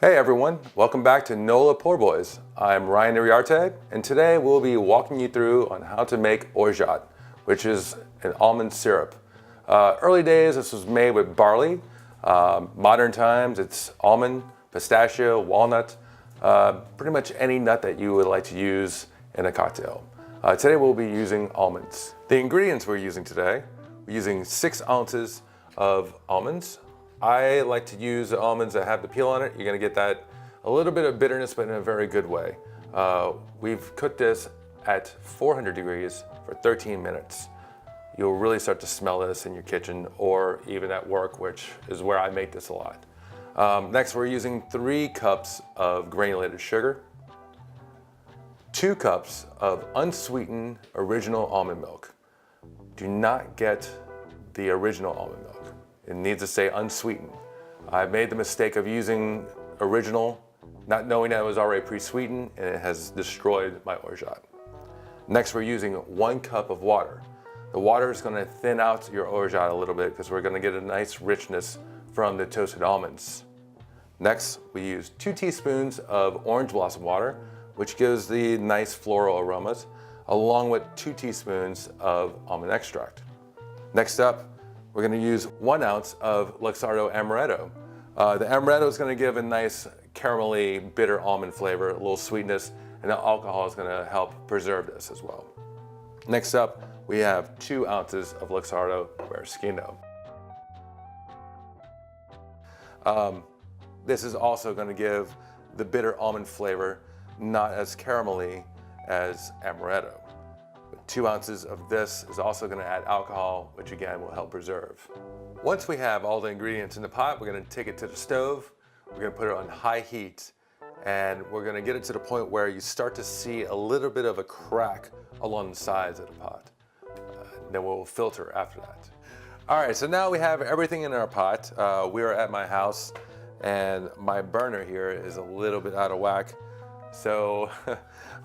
Hey everyone, welcome back to NOLA Poor Boys. I'm Ryan Iriarte, and today we'll be walking you through on how to make Orgeat, which is an almond syrup. Early days, this was made with barley. Modern times, it's almond, pistachio, walnut, pretty much any nut that you would like to use in a cocktail. Today we'll be using almonds. The ingredients we're using today, we're using 6 ounces of almonds. I like to use the almonds that have the peel on it. You're gonna get that a little bit of bitterness, but in a very good way. We've cooked this at 400 degrees for 13 minutes. You'll really start to smell this in your kitchen or even at work, which is where I make this a lot. Next, we're using 3 cups of granulated sugar, 2 cups of unsweetened original almond milk. Do not get the original almond milk. It needs to say unsweetened. I made the mistake of using original, not knowing that it was already pre-sweetened, and it has destroyed my Orgeat. Next, we're using 1 cup of water. The water is gonna thin out your Orgeat a little bit because we're gonna get a nice richness from the toasted almonds. Next, we use 2 teaspoons of orange blossom water, which gives the nice floral aromas, along with 2 teaspoons of almond extract. Next up, we're gonna use 1 ounce of Luxardo amaretto. The amaretto is gonna give a nice caramelly, bitter almond flavor, a little sweetness, and the alcohol is gonna help preserve this as well. Next up, we have 2 ounces of Luxardo maraschino. This is also gonna give the bitter almond flavor, not as caramelly as amaretto. 2 ounces of this is also going to add alcohol, which again will help preserve. Once we have all the ingredients in the pot, we're going to take it to the stove. We're going to put it on high heat, and we're going to get it to the point where you start to see a little bit of a crack along the sides of the pot. Then we'll filter after that. All right, so now we have everything in our pot. We are at my house, and my burner here is a little bit out of whack. So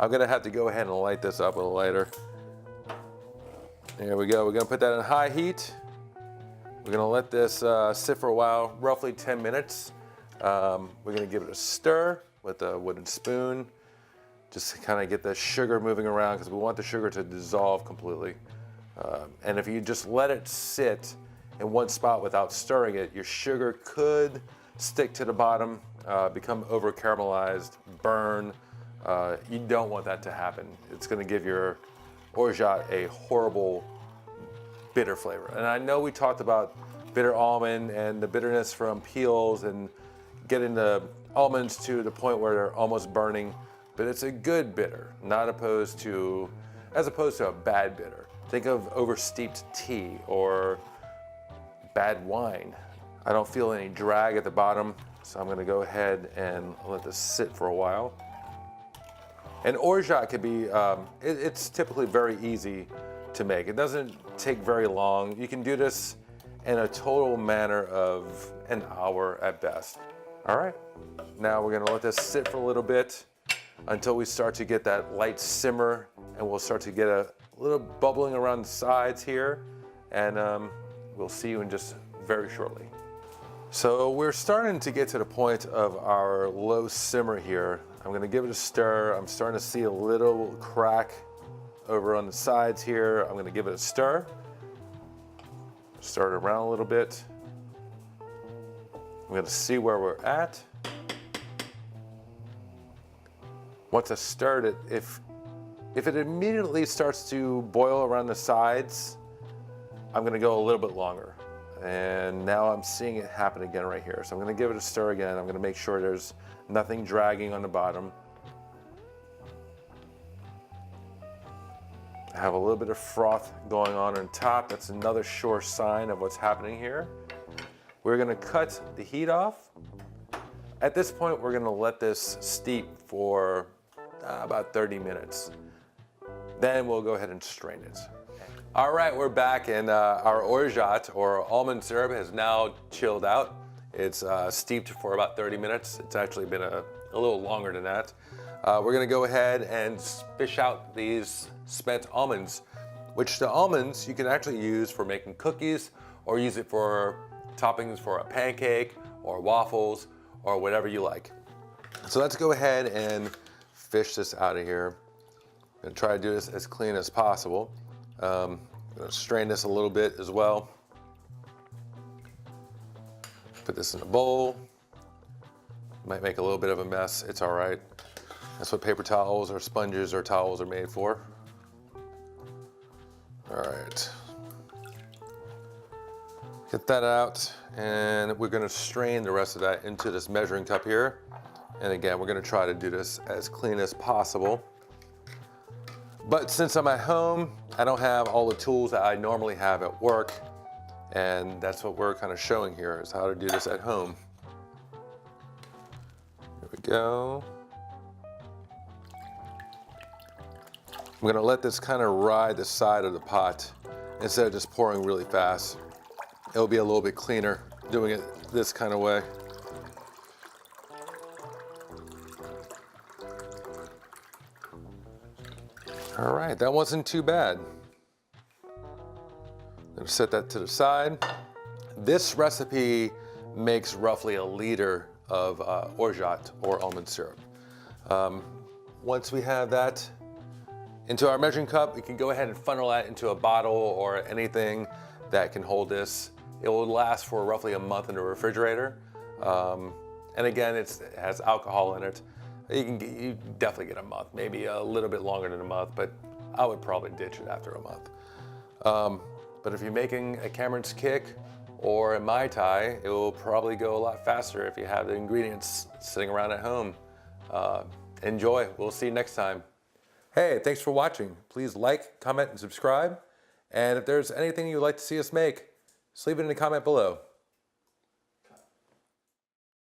I'm going to have to go ahead and light this up with a lighter. There we go. We're going to put that in high heat. We're going to let this sit for a while, roughly 10 minutes. We're going to give it a stir with a wooden spoon, just to kind of get the sugar moving around because we want the sugar to dissolve completely. And if you just let it sit in one spot without stirring it, your sugar could stick to the bottom, become over caramelized, burn. You don't want that to happen. It's going to give your Orgeat a horrible bitter flavor. And I know we talked about bitter almond and the bitterness from peels and getting the almonds to the point where they're almost burning, but it's a good bitter, as opposed to a bad bitter. Think of oversteeped tea or bad wine. I don't feel any drag at the bottom, so I'm going to go ahead and let this sit for a while. And Orgeat could be, it's typically very easy to make. It doesn't take very long. You can do this in a total matter of an hour at best. All right, now we're gonna let this sit for a little bit until we start to get that light simmer, and we'll start to get a little bubbling around the sides here, and we'll see you in just very shortly. So we're starting to get to the point of our low simmer here. I'm gonna give it a stir. I'm starting to see a little crack over on the sides here. I'm gonna give it a stir. Stir it around a little bit. I'm gonna see where we're at. Once I stirred it, if it immediately starts to boil around the sides, I'm gonna go a little bit longer. And now I'm seeing it happen again right here. So I'm gonna give it a stir again. I'm gonna make sure there's nothing dragging on the bottom. I have a little bit of froth going on top. That's another sure sign of what's happening here. We're gonna cut the heat off. At this point, we're gonna let this steep for about 30 minutes. Then we'll go ahead and strain it. All right, we're back, and our Orgeat, or almond syrup, has now chilled out. It's steeped for about 30 minutes. It's actually been a little longer than that. We're gonna go ahead and fish out these spent almonds, which the almonds you can actually use for making cookies or use it for toppings for a pancake or waffles or whatever you like. So let's go ahead and fish this out of here. I'm gonna try to do this as clean as possible. I'm gonna strain this a little bit as well. Put this in a bowl. Might make a little bit of a mess, it's all right. That's what paper towels or sponges or towels are made for. All right. Get that out, and we're gonna strain the rest of that into this measuring cup here. And again, we're gonna try to do this as clean as possible. But since I'm at home, I don't have all the tools that I normally have at work. And that's what we're kind of showing here, is how to do this at home. There we go. I'm gonna let this kind of ride the side of the pot instead of just pouring really fast. It'll be a little bit cleaner doing it this kind of way. All right, that wasn't too bad. I'm gonna set that to the side. This recipe makes roughly a liter of orgeat or almond syrup. Once we have that into our measuring cup, we can go ahead and funnel that into a bottle or anything that can hold this. It will last for roughly a month in the refrigerator. And again, it has alcohol in it. You definitely get a month, maybe a little bit longer than a month, but I would probably ditch it after a month. But if you're making a Cameron's Kick or a Mai Tai, it will probably go a lot faster if you have the ingredients sitting around at home. Enjoy, we'll see you next time. Hey, thanks for watching. Please like, comment, and subscribe. And if there's anything you'd like to see us make, just leave it in the comment below.